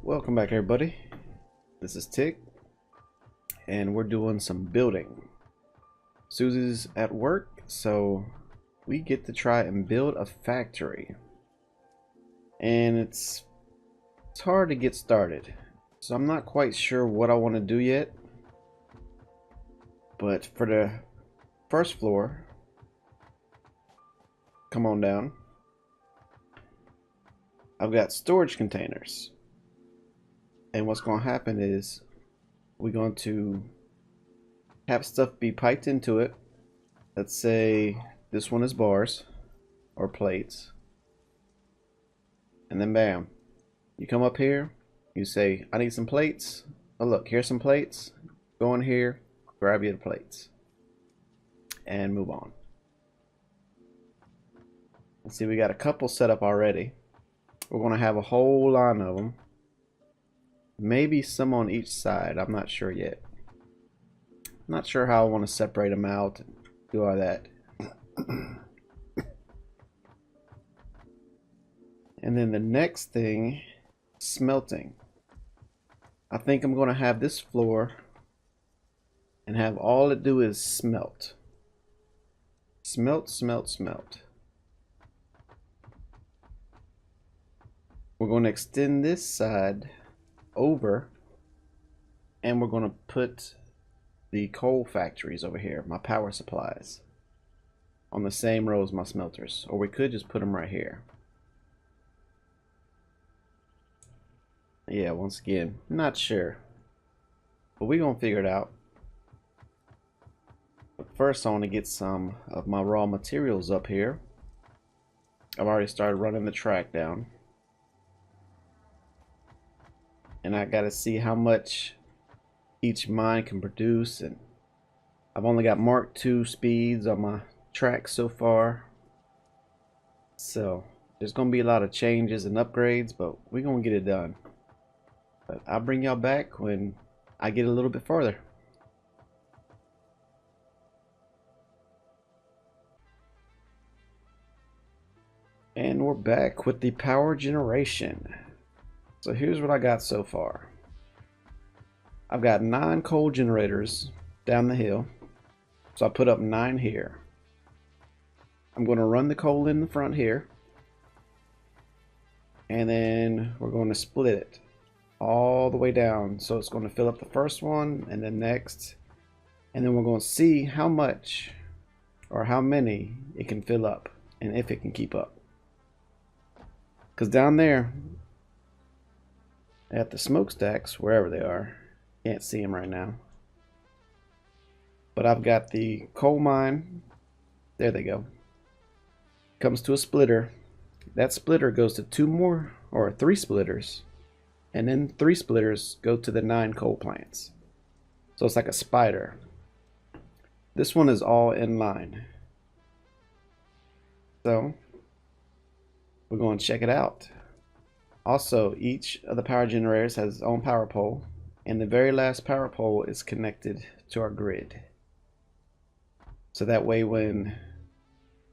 Welcome back, everybody. This is Tick, and we're doing some building. Susie's at work, so we get to try and build a factory. And it's hard to get started, so I'm not quite sure what I want to do yet. But for the first floor, come on down. I've got storage containers. And what's going to happen is we're going to have stuff be piped into it. Let's say this one is bars or plates. And then bam, you come up here, you say, I need some plates. Oh look, here's some plates. Go in here, grab you the plates. And move on. Let's see, we got a couple set up already. We're going to have a whole line of them. Maybe some on each side. I'm not sure yet. Not sure how I want to separate them out and do all that. And then the next thing, smelting. I think I'm going to have this floor and have all it do is smelt. Smelt, smelt, smelt. We're going to extend this side over, and we're going to put the coal factories over here, my power supplies, on the same row as my smelters, or we could just put them right here. Yeah, once again, not sure, but we're gonna figure it out. But first I want to get some of my raw materials up here. I've already started running the track down, and I gotta see how much each mine can produce, and I've only got Mark II speeds on my track so far, so there's gonna be a lot of changes and upgrades, but we're gonna get it done. But I'll bring y'all back when I get a little bit farther. And we're back with the power generation. So here's what I got so far. I've got 9 coal generators down the hill. So I put up 9 here. I'm going to run the coal in the front here. And then we're going to split it all the way down. So it's going to fill up the first one and then next. And then we're going to see how much or how many it can fill up and if it can keep up. Because down there at the smokestacks, wherever they are, can't see them right now, but I've got the coal mine. There they go. Comes to a splitter. That splitter goes to 2 more or 3 splitters, and then 3 splitters go to the 9 coal plants. So it's like a spider. This one is all in line, so we're going to check it out. Also, each of the power generators has its own power pole, and the very last power pole is connected to our grid. So that way when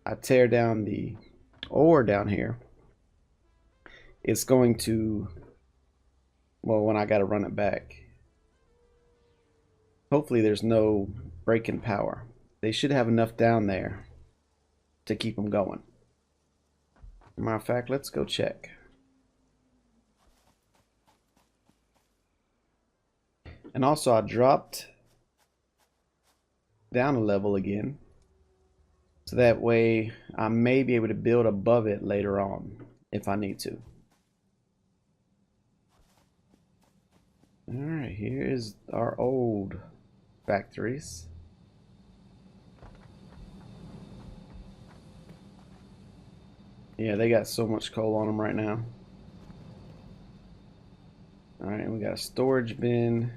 I tear down the ore down here, it's going to, well, when I got to run it back, hopefully there's no break in power. They should have enough down there to keep them going. Matter of fact, let's go check. And also I dropped down a level again, so that way I may be able to build above it later on if I need to. Alright, here is our old factories. Yeah, they got so much coal on them right now. Alright, and we got a storage bin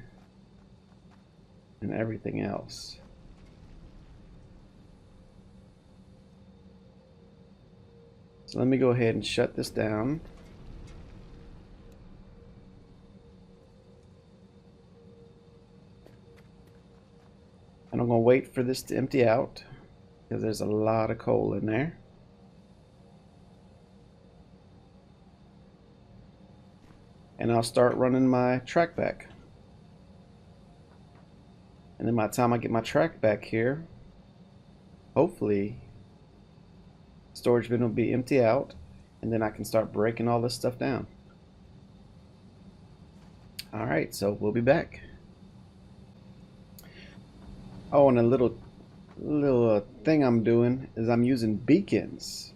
and everything else. So let me go ahead and shut this down. And I'm going to wait for this to empty out, because there's a lot of coal in there. and I'll start running my track back. And then by the time I get my track back here, hopefully storage bin will be empty out, and then I can start breaking all this stuff down. Alright, so we'll be back. Oh, and a little thing I'm doing is I'm using beacons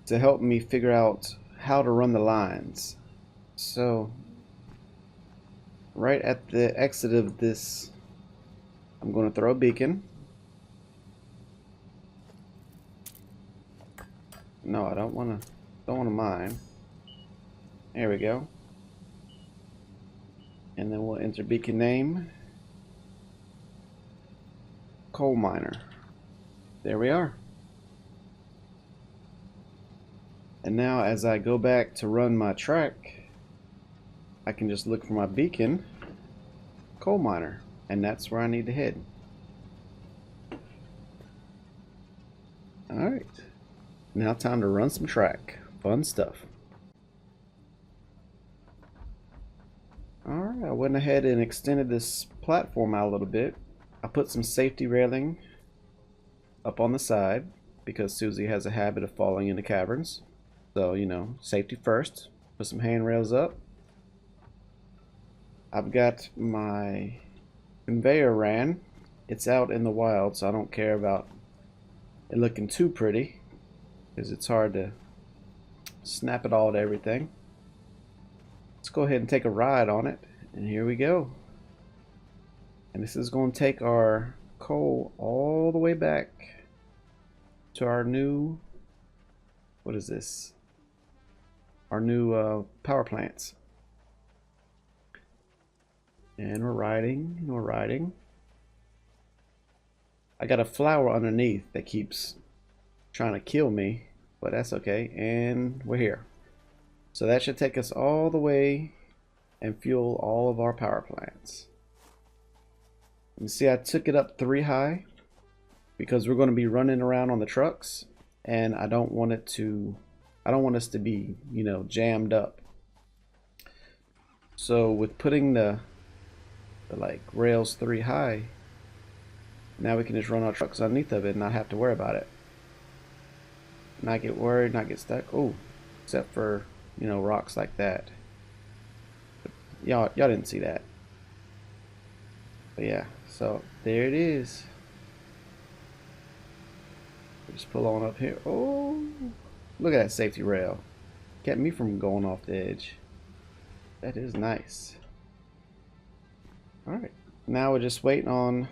to help me figure out how to run the lines. So right at the exit of this, I'm going to throw a beacon. No, I don't want to mine. There we go. And then we'll enter beacon name, coal miner. There we are. And now as I go back to run my track, I can just look for my beacon, coal miner, and that's where I need to head. Alright, now time to run some track. Fun stuff. Alright, I went ahead and extended this platform out a little bit. I put some safety railing up on the side because Susie has a habit of falling into caverns. So, you know, safety first. Put some handrails up. I've got my conveyor ran. It's out in the wild, so I don't care about it looking too pretty because it's hard to snap it all to everything. Let's go ahead and take a ride on it, and here we go. And this is going to take our coal all the way back to our new, what is this? Our new power plants. And we're riding, and we're riding. I got a flower underneath that keeps trying to kill me, but that's okay. And we're here. So that should take us all the way and fuel all of our power plants. You see, I took it up 3 high because we're going to be running around on the trucks, and I don't want us to be, you know, jammed up. So with putting the like rails 3 high, now we can just run our trucks underneath of it and not have to worry about it. Not get worried, not get stuck. Oh, except for, you know, rocks like that. Y'all didn't see that. But yeah, so there it is. Just pull on up here. Oh, look at that safety rail. Kept me from going off the edge. That is nice. Alright, now we're just waiting on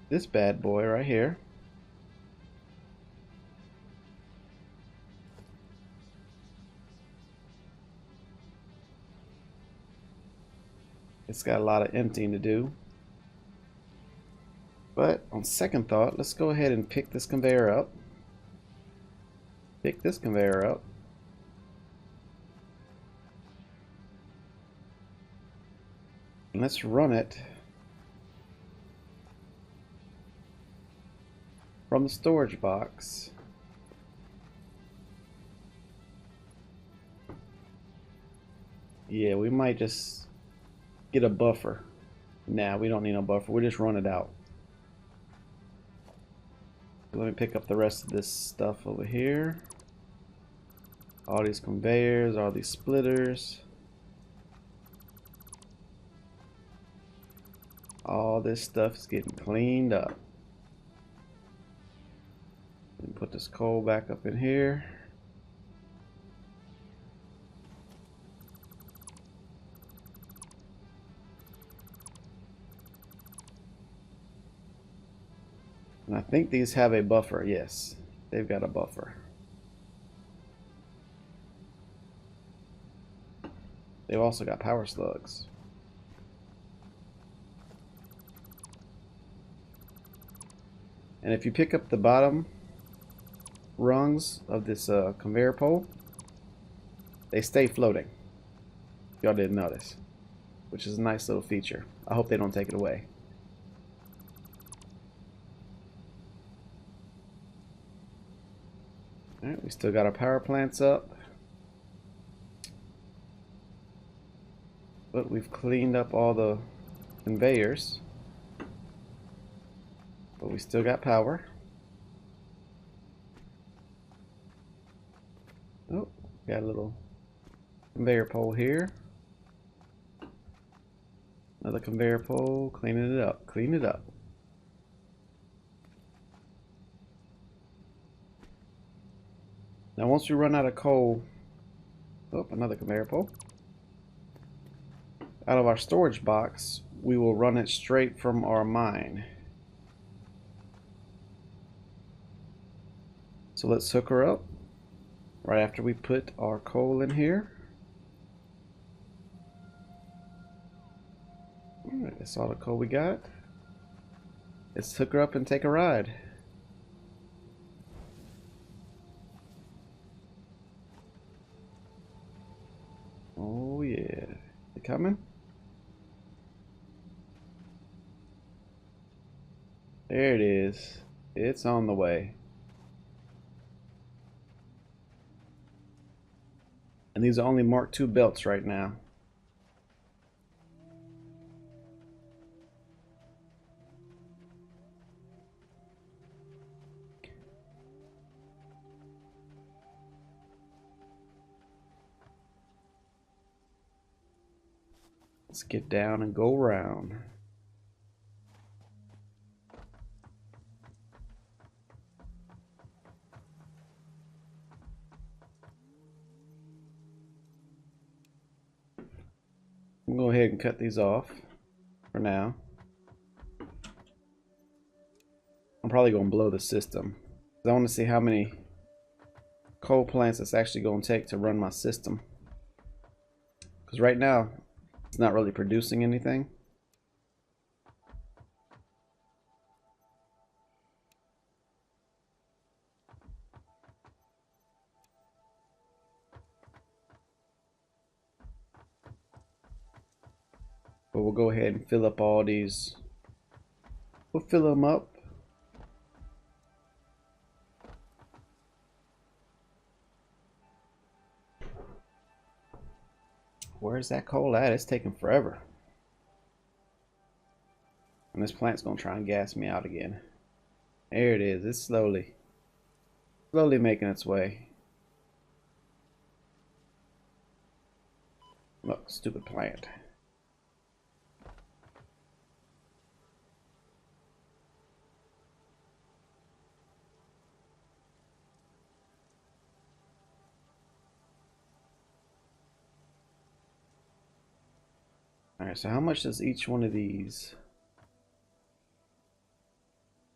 this bad boy right here. It's got a lot of emptying to do. But on second thought, let's go ahead and pick this conveyor up. Pick this conveyor up. And let's run it from the storage box yeah, we might just get a buffer. Nah, we don't need no buffer. We'll just run it out. Let me pick up the rest of this stuff over here. All these conveyors, all these splitters. All this stuff is getting cleaned up. And put this coal back up in here. And I think these have a buffer. Yes, they've got a buffer. They've also got power slugs. And if you pick up the bottom rungs of this conveyor pole, they stay floating. Y'all didn't notice, which is a nice little feature. I hope they don't take it away. Alright, we still got our power plants up. But we've cleaned up all the conveyors. But we still got power. Oh, got a little conveyor pole here. Another conveyor pole, cleaning it up, clean it up. Now once we run out of coal, oh, another conveyor pole. Out of our storage box, we will run it straight from our mine. So let's hook her up right after we put our coal in here. Alright, that's all the coal we got. Let's hook her up and take a ride. Oh yeah. You coming? There it is. It's on the way. And these are only Mark II belts right now. Let's get down and go around. I'm gonna go ahead and cut these off for now. I'm probably gonna blow the system. I want to see how many coal plants it's actually gonna take to run my system. Because right now, it's not really producing anything. But we'll go ahead and fill up all these. We'll fill them up. Where's that coal at? It's taking forever. And this plant's gonna try and gas me out again. There it is. It's slowly making its way. Look, stupid plant. Alright, so how much does each one of these?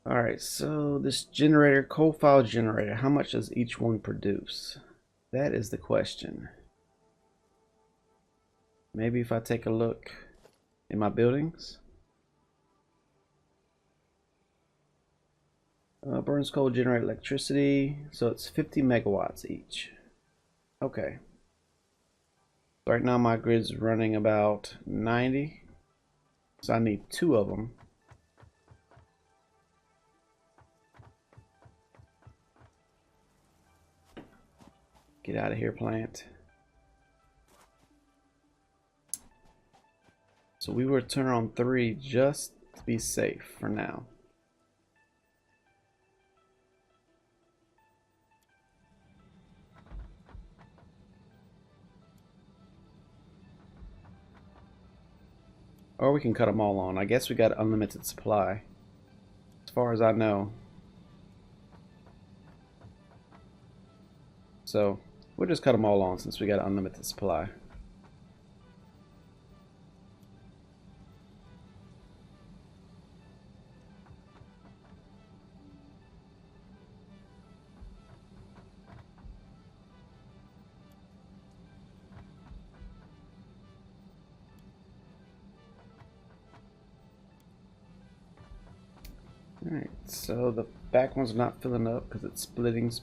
Alright, so this generator, coal file generator, how much does each one produce? That is the question. Maybe if I take a look in my buildings. Burns coal, generate electricity, so it's 50 megawatts each. Okay. Right now my grid's running about 90, so I need 2 of them. Get out of here, plant. So we will turn on 3 just to be safe for now. Or we can cut them all on. I guess we got unlimited supply, as far as I know. So we'll just cut them all on since we got unlimited supply. Alright, so the back one's not filling up because it's splitting. So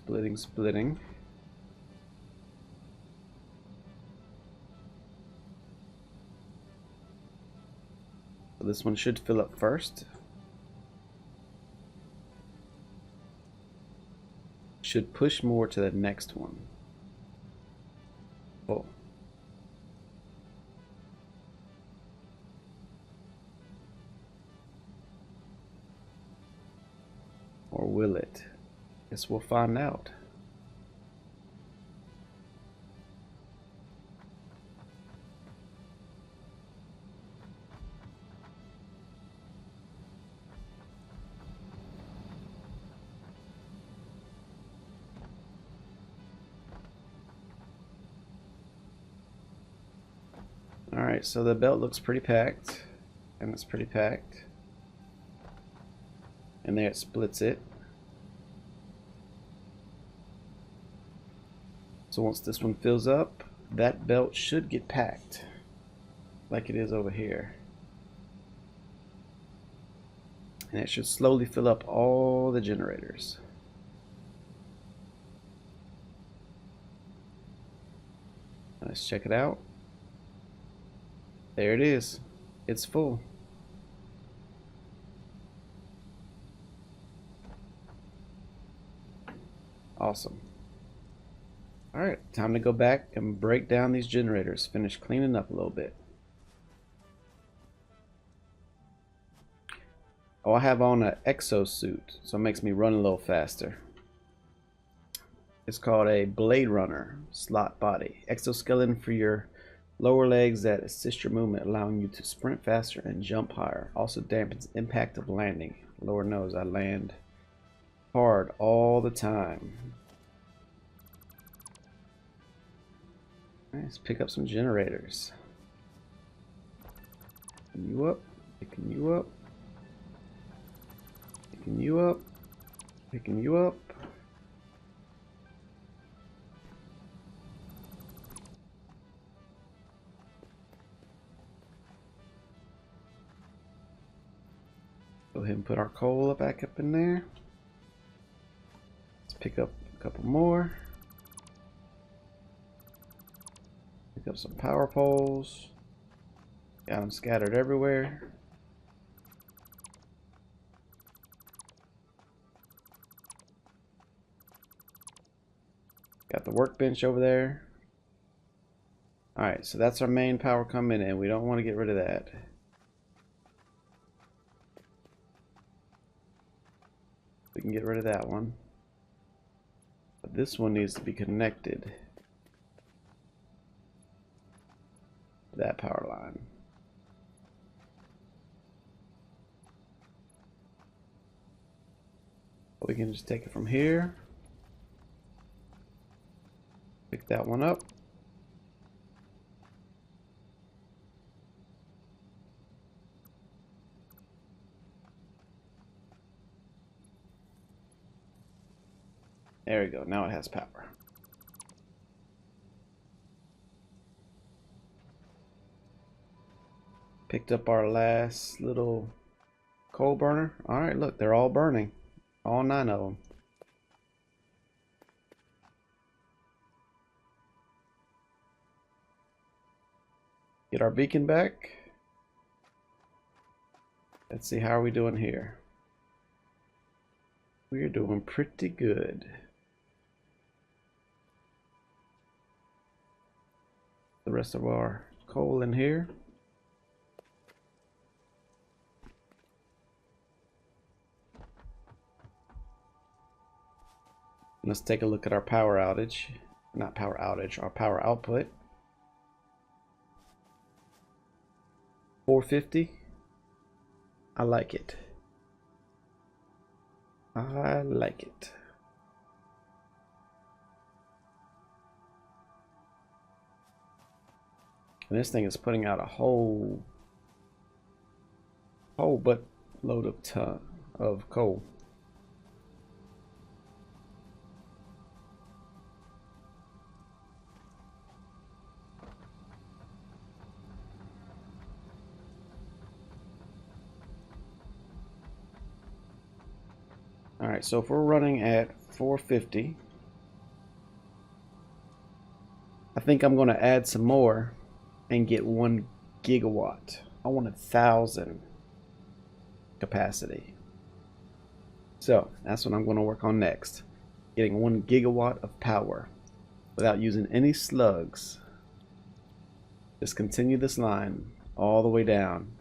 this one should fill up first. Should push more to the next one. Oh. Or will it? Guess we'll find out. Alright, so the belt looks pretty packed. And it's pretty packed. And there it splits it. So once this one fills up, that belt should get packed. Like it is over here. And it should slowly fill up all the generators. Let's check it out. There it is. It's full. Awesome. Alright, time to go back and break down these generators. Finish cleaning up a little bit. Oh, I have on an exosuit, so it makes me run a little faster. It's called a Blade Runner slot body. Exoskeleton for your lower legs that assist your movement, allowing you to sprint faster and jump higher. Also dampens impact of landing. Lord knows I land hard all the time. Let's pick up some generators. Picking you up, picking you up, picking you up, picking you up. Go ahead and put our coal back up in there. Let's pick up a couple more. Pick up some power poles. Got them scattered everywhere. Got the workbench over there. Alright, so that's our main power coming in. We don't want to get rid of that. We can get rid of that one. But this one needs to be connected to that power line. We can just take it from here. Pick that one up. There we go. Now it has power. Picked up our last little coal burner. Alright, look, they're all burning. All 9 of them. Get our beacon back. Let's see, how are we doing here? We're doing pretty good. The rest of our coal in here. Let's take a look at our power outage. Not power outage, our power output. 450. I like it. I like it. And this thing is putting out a whole butt load of ton of coal. Alright, so if we're running at 450, I think I'm going to add some more and get 1 gigawatt. I want 1,000 capacity. So that's what I'm going to work on next. Getting 1 gigawatt of power without using any slugs. Just continue this line all the way down.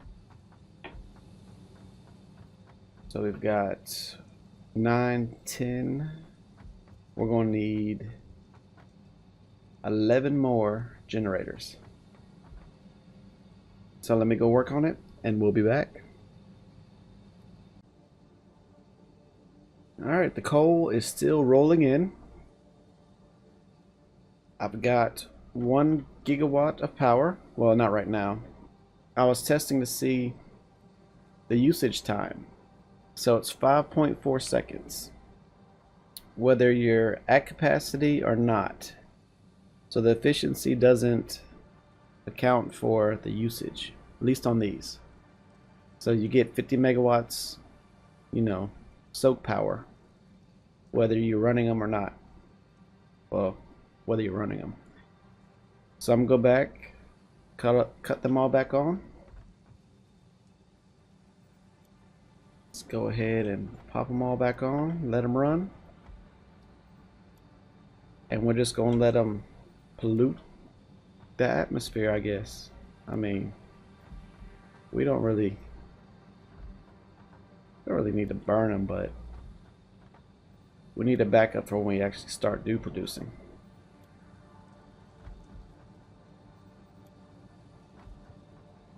So we've got 9, 10. We're going to need 11 more generators. So let me go work on it and we'll be back. Alright, the coal is still rolling in. I've got 1 gigawatt of power. Well, not right now. I was testing to see the usage time. So it's 5.4 seconds. Whether you're at capacity or not. So the efficiency doesn't account for the usage, at least on these. So you get 50 megawatts, you know, soak power, whether you're running them or not. Well, whether you're running them. So I'm gonna go back, cut them all back on. Let's go ahead and pop them all back on, let them run. And we're just gonna let them pollute the atmosphere, I guess. I mean, we don't really need to burn them, but we need a backup for when we actually start producing.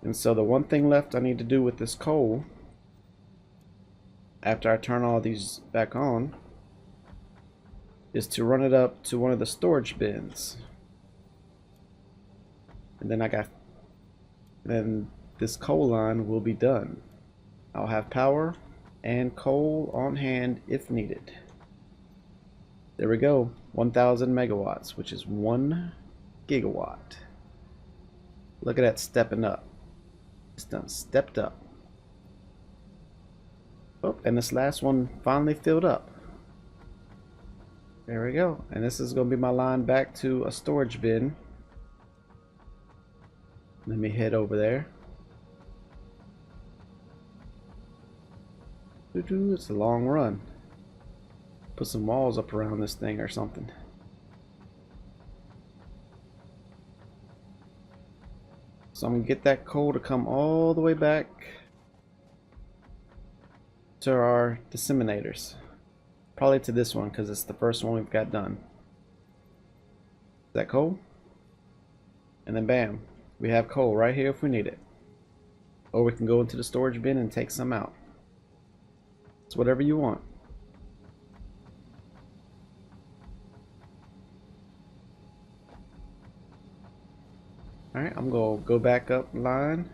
And so the one thing left I need to do with this coal, after I turn all these back on, is to run it up to one of the storage bins. And then this coal line will be done. I'll have power and coal on hand if needed. There we go, 1,000 megawatts, which is 1 gigawatt. Look at that stepping up. It's done stepped up. Oh, and this last one finally filled up. There we go. And this is going to be my line back to a storage bin. Let me head over there. It's a long run. Put some walls up around this thing or something. So I'm going to get that coal to come all the way back to our disseminators. Probably to this one because it's the first one we've got done. Is that coal? And then bam, we have coal right here if we need it. Or we can go into the storage bin and take some out. It's whatever you want. Alright, I'm going to go back up line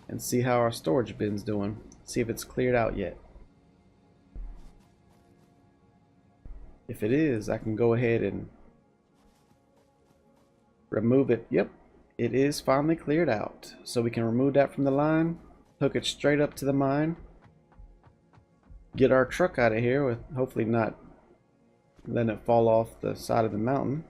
and see how our storage bin's doing. See if it's cleared out yet. If it is, I can go ahead and remove it. Yep, it is finally cleared out. So we can remove that from the line, hook it straight up to the mine, get our truck out of here with hopefully not letting it fall off the side of the mountain.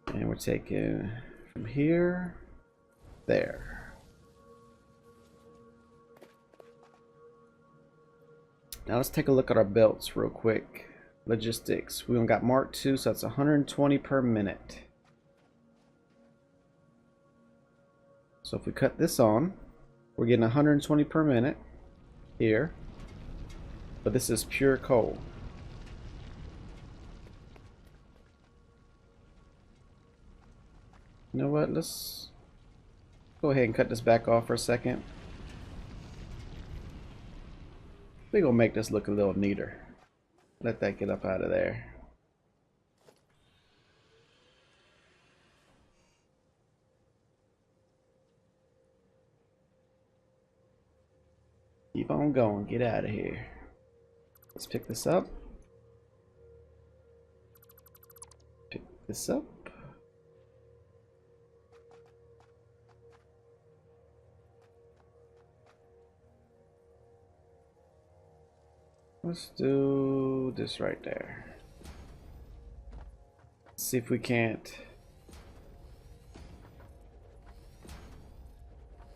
And we're taking from here, there. Now let's take a look at our belts real quick. Logistics. We only got Mark II, so that's 120 per minute. So if we cut this on, we're getting 120 per minute here. But this is pure coal. You know what? Let's go ahead and cut this back off for a second. We're gonna make this look a little neater. Let that get up out of there. Keep on going. Get out of here. Let's pick this up. Pick this up. Let's do this right there. Let's see if we can't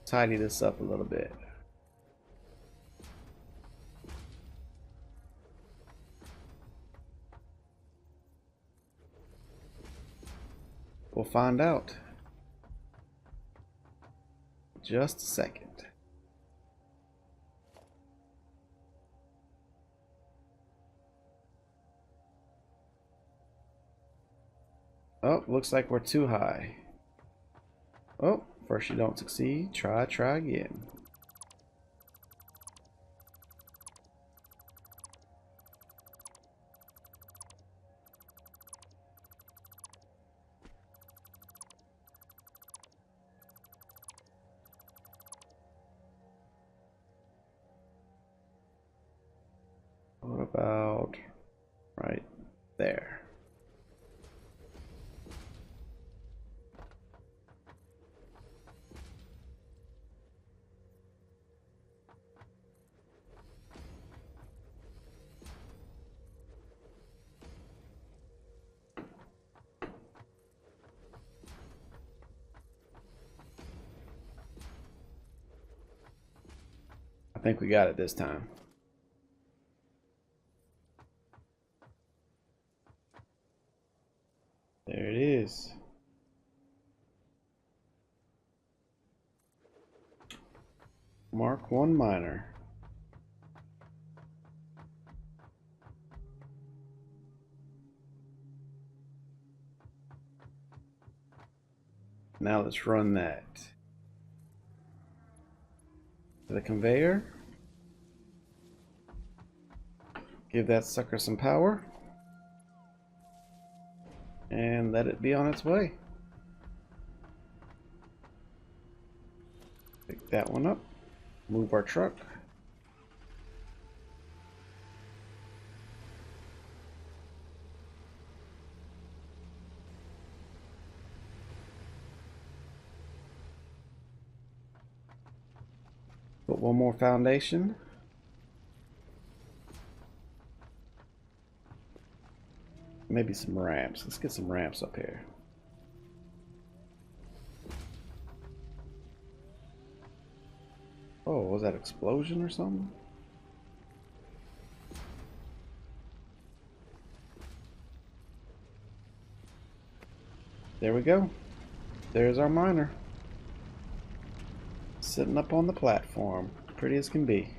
tidy this up a little bit. We'll find out. Just a second. Oh, looks like we're too high. Oh, first you don't succeed. Try again. What about right there? I think we got it this time. There it is. Mark 1 minor. Now let's run that to the conveyor. Give that sucker some power. And let it be on its way. Pick that one up. Move our truck. Put one more foundation. Maybe some ramps. Let's get some ramps up here. Oh, was that explosion or something? There we go. There's our miner. Sitting up on the platform. Pretty as can be.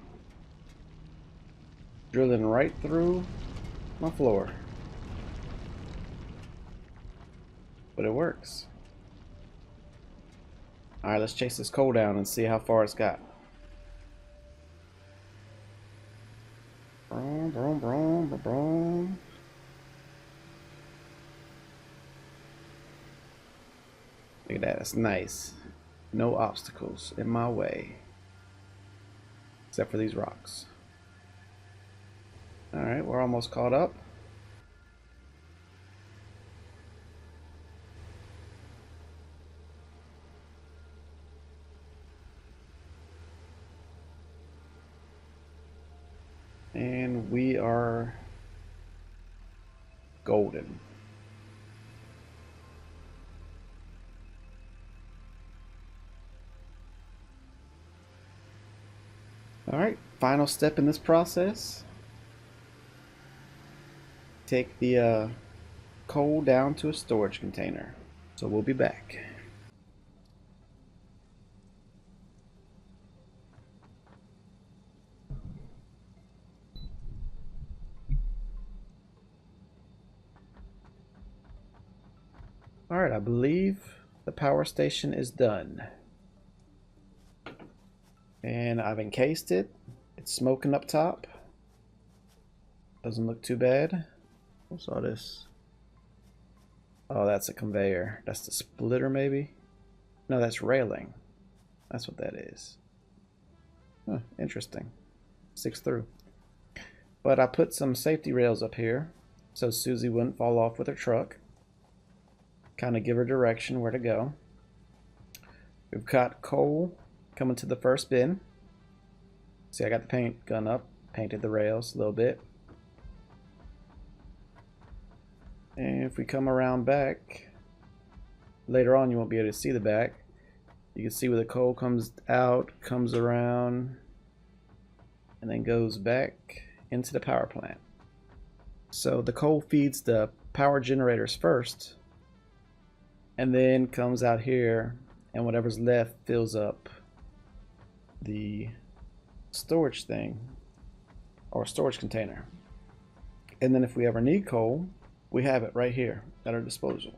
Drilling right through my floor. But it works. Alright, let's chase this coal down and see how far it's got. Brum, brum, brum, brum, brum. Look at that, that's nice. No obstacles in my way. Except for these rocks. Alright, we're almost caught up. And we are golden. Alright, final step in this process. Take the coal down to a storage container. So we'll be back. Alright, I believe the power station is done. And I've encased it. It's smoking up top. Doesn't look too bad. What's all this? Oh, that's a conveyor. That's the splitter maybe? No, that's railing. That's what that is. Huh, interesting. Sticks through. But I put some safety rails up here so Susie wouldn't fall off with her truck. Kind of give her direction where to go. We've got coal coming to the first bin. See, I got the paint gun up, painted the rails a little bit. And if we come around back, later on you won't be able to see the back. You can see where the coal comes out, comes around, and then goes back into the power plant. So the coal feeds the power generators first, and then comes out here, and whatever's left fills up the storage thing or storage container. And then if we ever need coal, we have it right here at our disposal.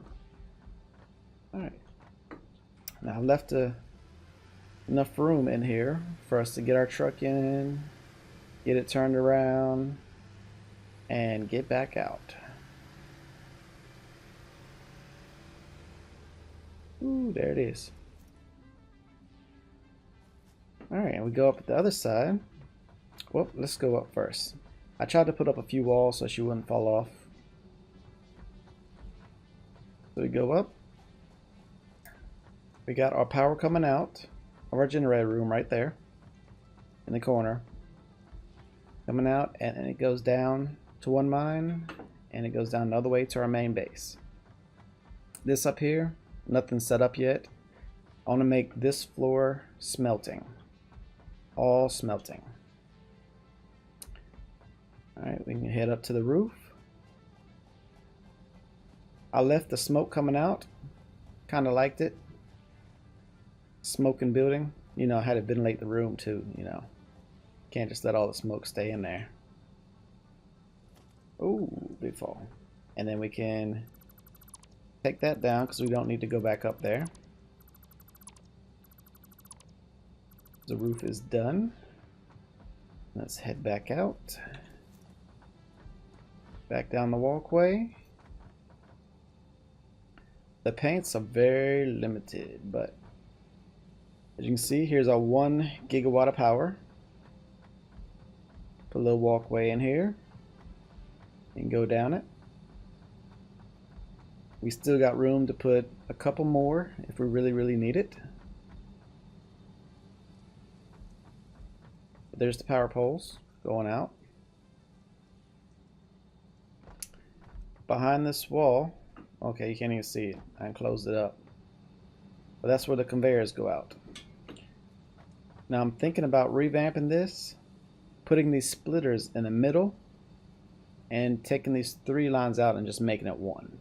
Alright. Now I've left enough room in here for us to get our truck in, get it turned around, and get back out. Ooh, there it is. Alright, and we go up at the other side. Well, let's go up first. I tried to put up a few walls so she wouldn't fall off. So we go up. We got our power coming out of our generator room right there in the corner. Coming out, and it goes down to one mine, and it goes down the other way to our main base. This up here, nothing's set up yet. I want to make this floor smelting. All smelting. Alright, we can head up to the roof. I left the smoke coming out. Kind of liked it. Smoking building. You know, I had to ventilate the room too, you know. Can't just let all the smoke stay in there. Ooh, big fall. And then we can take that down because we don't need to go back up there. The roof is done. Let's head back out. Back down the walkway. The paints are very limited, but as you can see, here's our 1 gigawatt of power. Put a little walkway in here and go down it. We still got room to put a couple more if we really need it. There's the power poles going out. Behind this wall, okay, you can't even see it. I closed it up. But that's where the conveyors go out. Now I'm thinking about revamping this, putting these splitters in the middle, and taking these 3 lines out and just making it 1.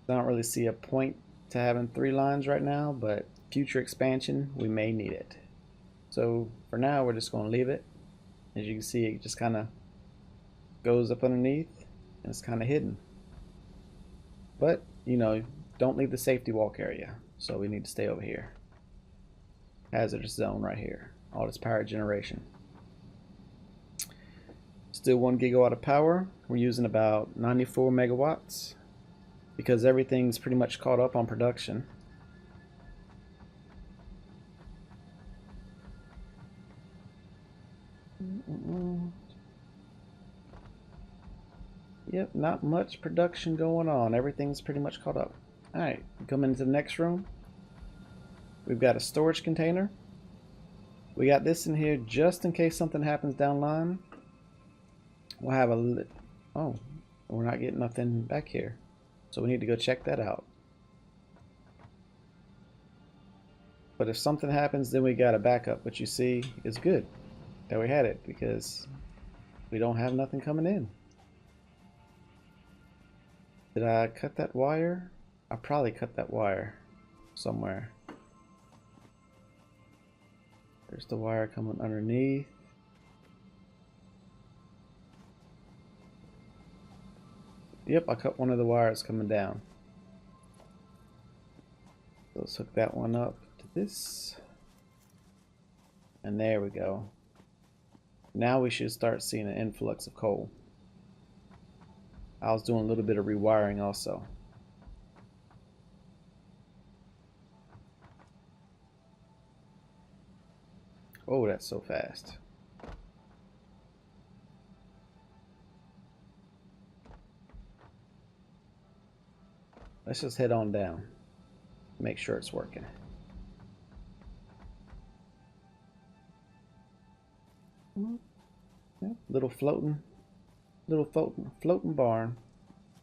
I don't really see a point to having 3 lines right now, but future expansion, we may need it. So for now, we're just going to leave it. As you can see, it just kind of goes up underneath, and it's kind of hidden. But, you know, don't leave the safety walk area. So we need to stay over here. Hazardous zone right here. All this power generation. Still 1 gigawatt of power. We're using about 94 megawatts because everything's pretty much caught up on production. Yep, not much production going on. Everything's pretty much caught up. Alright, come into the next room. We've got a storage container. We got this in here just in case something happens down the line. We'll have a... Oh, we're not getting nothing back here. So we need to go check that out. But if something happens, then we got a backup. But you see, it's good that we had it because we don't have nothing coming in. Did I cut that wire? I probably cut that wire somewhere. There's the wire coming underneath. Yep, I cut one of the wires coming down. So let's hook that one up to this. And there we go. Now we should start seeing an influx of coal. I was doing a little bit of rewiring also. Oh, that's so fast. Let's just head on down. Make sure it's working. Yeah, little floating barn.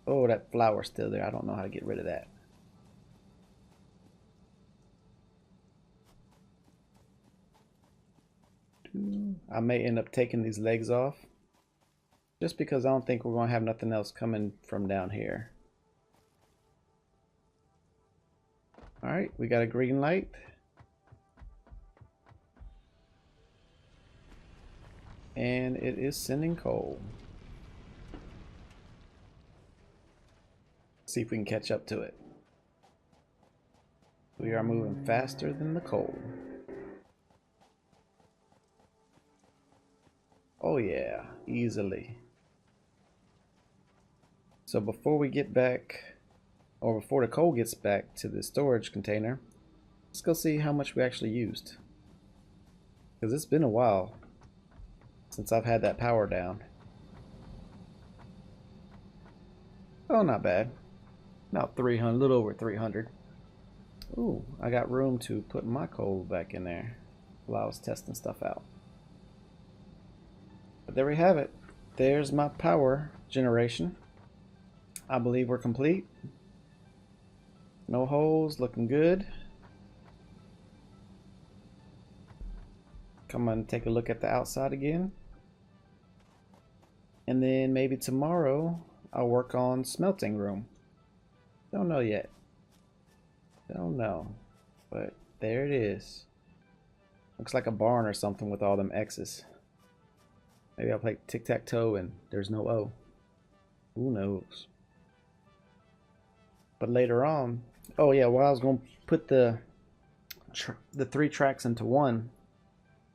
Oh, that flower's still there. I don't know how to get rid of that. I may end up taking these legs off just because I don't think we're going to have nothing else coming from down here. Alright, we got a green light. And it is sending coal. See if we can catch up to it. We are moving faster than the coal. Oh yeah, easily. So before we get back, or before the coal gets back to the storage container, let's go see how much we actually used. Because it's been a while since I've had that power down. Oh, not bad. About 300, a little over 300. Ooh, I got room to put my coal back in there while I was testing stuff out. But there we have it. There's my power generation. I believe we're complete. No holes, looking good. Come on, take a look at the outside again. And then maybe tomorrow I'll work on smelting room. Don't know yet. Don't know. But there it is. Looks like a barn or something with all them X's. Maybe I'll play tic-tac-toe and there's no O. Who knows? But later on, oh yeah, well I was going to put the 3 tracks into one.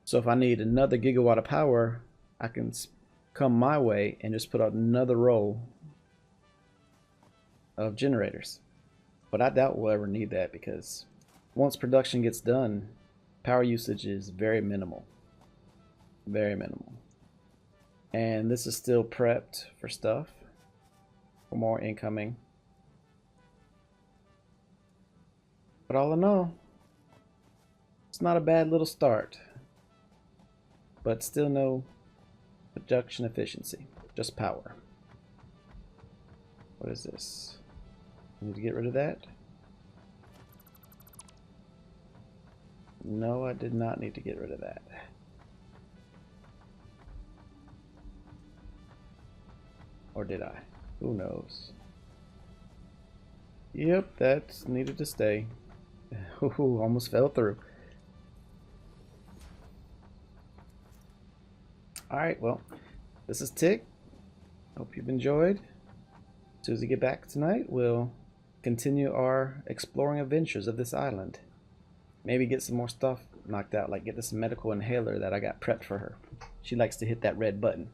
So if I need another gigawatt of power, I can come my way and just put out another row of generators. But I doubt we'll ever need that because once production gets done, power usage is very minimal. Very minimal. And this is still prepped for stuff, for more incoming. But all in all, it's not a bad little start. But still no production efficiency, just power. What is this? I need to get rid of that? No, I did not need to get rid of that. Or did I? Who knows? Yep, that's needed to stay. Ooh, almost fell through. Alright, well, this is Tick. Hope you've enjoyed. As soon as we get back tonight, we'll continue our exploring adventures of this island. Maybe get some more stuff knocked out, like get this medical inhaler that I got prepped for her. She likes to hit that red button.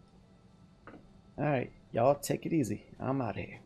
Alright, y'all take it easy. I'm out here.